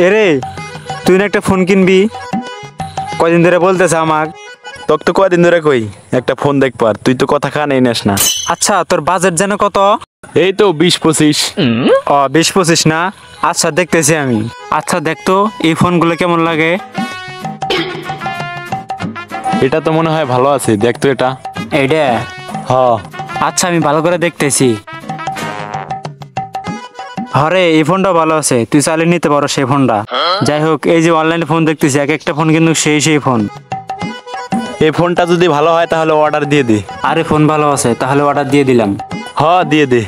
এরে তুই না একটা ফোন কিনবি, কদিন ধরে বলতেছে আমাক। তোকে তো কয়দিন ধরে কই একটা ফোন দেখ পার, তুই তো কথা কানেই নেস না। আচ্ছা তোর বাজেট যেন কত? এই তো 20-25। ও 20-25 না? আচ্ছা দেখতেছি আমি। আচ্ছা দেখতো এই ফোনগুলো কেমন লাগে। এটা তো মনে হয় ভালো আছে, দেখ তো এটা। এইটা? হ। আচ্ছা আমি ভালো করে দেখতেছি। হরে এই ফোনটা ভালো আছে, তুই চালিয়ে নিতে পারো সেই ফোনটা। যাই হোক এই যে অনলাইনে ফোন দেখতেছি, এক একটা ফোন কিন্তু সেই ফোন। এই ফোনটা যদি ভালো হয় তাহলে অর্ডার দিয়ে দে। আরে ফোন ভালো আছে, তাহলে অর্ডার দিয়ে দিলাম। হ দিয়ে দে।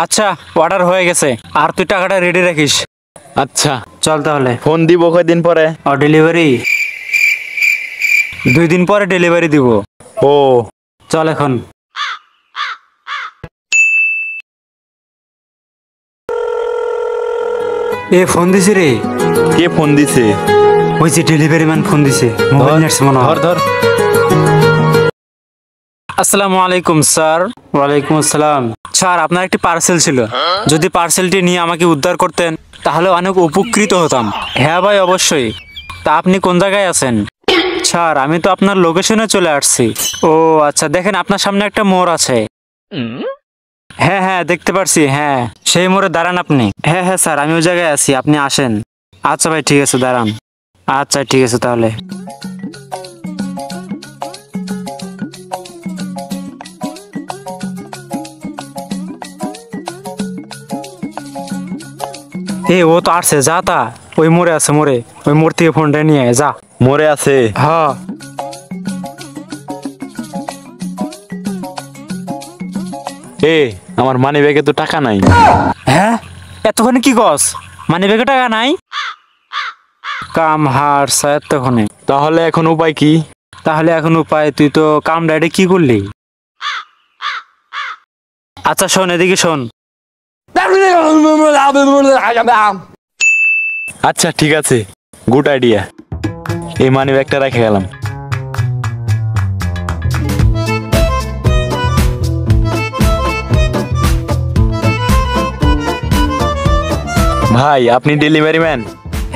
আচ্ছা অর্ডার হয়ে গেছে, আর তুই টাকাটা রেডি রাখিস। আচ্ছা চল তাহলে। ফোন দিব কয়দিন পরে? ও ডেলিভারি 2 দিন পরে ডেলিভারি দিব। ও চল এখন। এ ফোন দিছে রে। কে ফোন দিছে? ওই যে ডেলিভারি ম্যান ফোন দিছে, মোবাইল নেটস মনে হয়। ধর। আসসালামু আলাইকুম স্যার। ওয়ালাইকুম আসসালাম। স্যার আপনার একটি পার্সেল ছিল, যদি পার্সেলটি নিয়ে আমাকে উদ্ধার করতেন তাহলে অনেক উপকৃত হতাম। হ্যাঁ ভাই অবশ্যই। তা আপনি কোন জায়গায় আছেন? স্যার আমি তো আপনার লোকেশনে চলে আসছি। ও আচ্ছা, দেখেন আপনার সামনে একটা মোড় আছে। হ্যাঁ দেখতে পারছি, হ্যাঁ সেই মোড়ে দাঁড়ান আপনি। হ্যাঁ স্যার আমি ওই জায়গায় আছি, আপনি আসেন। আচ্ছা ভাই ঠিক আছে দাঁড়ান। আচ্ছা ঠিক আছে তাহলে। ও তো আসছে, যা তা ওই মোড়ে আছে, মোড়ে ওই মোড় থেকে ফোনটা নিয়ে আয়, যা। মোরে আছে? হ্যাঁ। আমার মানি ব্যাগে তো টাকা নাই। হ্যাঁ এতক্ষণে কি কস? মানে বেগে টাকা নাই? কাম হারছে এতক্ষণে। তাহলে এখন উপায় কি? তাহলে এখন উপায়, তুই তো কাম ডাইরে কি করলি? আচ্ছা শোন, এদিকে শোন। আচ্ছা ঠিক আছে, গুড আইডিয়া। এই মানি ব্যাগটা রেখে গেলাম। ভাই আপনি ডেলিভারি ম্যান?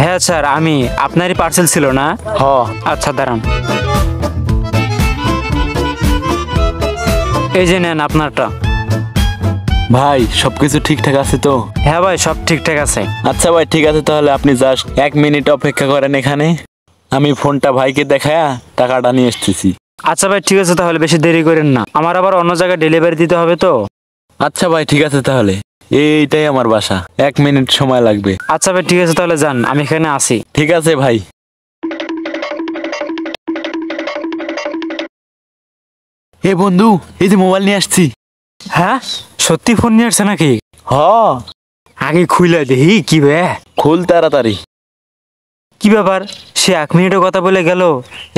হ্যাঁ স্যার আমি। আপনারই পার্সেল ছিল না? হ। আচ্ছা দাঁড়ান, এই যে নেন আপনারটা। ভাই সবকিছু ঠিকঠাক আছে তো? হ্যাঁ ভাই সব ঠিকঠাক আছে। আচ্ছা ভাই ঠিক আছে, তাহলে আপনি জাস্ট 1 মিনিট অপেক্ষা করেন এখানে, আমি ফোনটা ভাইকে দেখায়া টাকাটা নিয়ে আসতেছি। আচ্ছা ভাই ঠিক আছে, তাহলে বেশি দেরি করেন না, আমার আবার অন্য জায়গায় ডেলিভারি দিতে হবে তো। আচ্ছা ভাই ঠিক আছে, তাহলে এইটাই আমার বাসা, 1 মিনিট সময় লাগবে। আচ্ছা ভাই ঠিক আছে, তাহলে যান, আমি এখানে আসি। ঠিক আছে ভাই। বন্ধু এই যে মোবাইল নিয়ে আসছি। হ্যাঁ সত্যি ফোন নিয়ে আসছে নাকি? হ। আগে খুলে দেখি কি বে। খুল তাড়াতাড়ি। কি ব্যাপার, সে 1 মিনিটে কথা বলে গেল,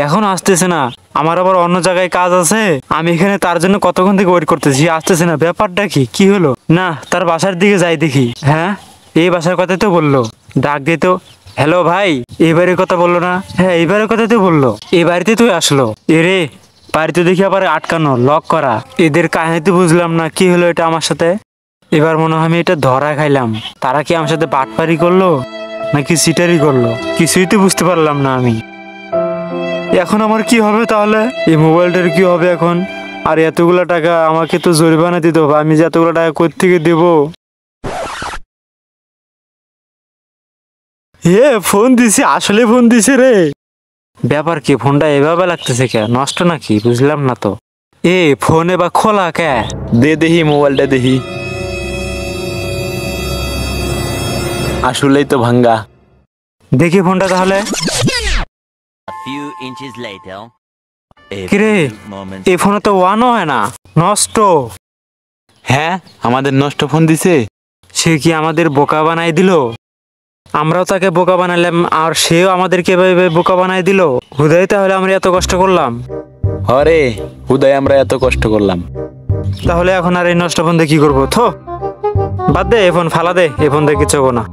এখনো আসতেছে না। আমার আবার অন্য জায়গায় কাজ আছে, আমি এখানে তার জন্য কতক্ষণ থেকে ওয়েট করতেছি, আসতেছে না। ব্যাপারটা কি হলো? না তার বাসার দিকে যাই দেখি। হ্যাঁ এই বাসার কথাই তো বললো, ডাক দিয়ে তো। হ্যালো ভাই, এবারের কথা বললো না? হ্যাঁ এইবারের কথাই তো বললো, এই বাড়িতে তুই আসলো। এরে বাড়িতে দেখি আবার আটকানো, লক করা। এদের কাহিনী বুঝলাম না, কি হলো এটা আমার সাথে। এবার মনে হয় আমি এটা ধরা খাইলাম। তারা কি আমার সাথে বাটপারি করলো নাকি সিটারি করলো, কিছুই তো বুঝতে পারলাম না আমি। এখন আমার কি হবে তাহলে? এই মোবাইলটার কি হবে এখন? আর এতগুলো টাকা আমাকে তো জরিমানা দিতে হবে, আমি যে এতগুলো টাকা কোথা থেকে দেবো? ফোন দিছি, আসলে ফোন দিছে রে। ব্যাপার কি, ফোনটা এভাবে লাগতেছে কে, নষ্ট নাকি বুঝলাম না তো। ফোনে বা খোলা কে? দে দেখি মোবাইলটা দেখি। আসলেই তো ভাঙ্গা। দেখি ফোনটা তাহলে। কিরে এই ফোনে তো ওয়ানও হয় না, নষ্ট। হ্যাঁ আমাদের নষ্ট ফোন দিছে। সে কি আমাদের বোকা বানাই দিল? আমরাও তাকে বোকা বানালাম, আর সেও আমাদেরকে এভাবে বোকা বানাই দিল। হুদাই তাহলে আমরা এত কষ্ট করলাম। হরে হুদাই আমরা এত কষ্ট করলাম। তাহলে এখন আর এই নষ্ট ফোন দিয়ে কি করবো? থো বাদ দে, এই ফোন ফালা দে, এই ফোন দিয়ে কিছু হবো না।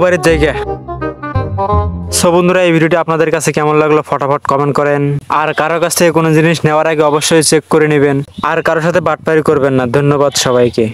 বাড়ির জায়গা সো বন্ধুরা, এই ভিডিওটি আপনাদের কাছে কেমন লাগলো ফটাফট কমেন্ট করেন। আর কারো কাছ থেকে কোনো জিনিস নেওয়ার আগে অবশ্যই চেক করে নেবেন। আর কারোর সাথে বাটপারি করবেন না। ধন্যবাদ সবাইকে।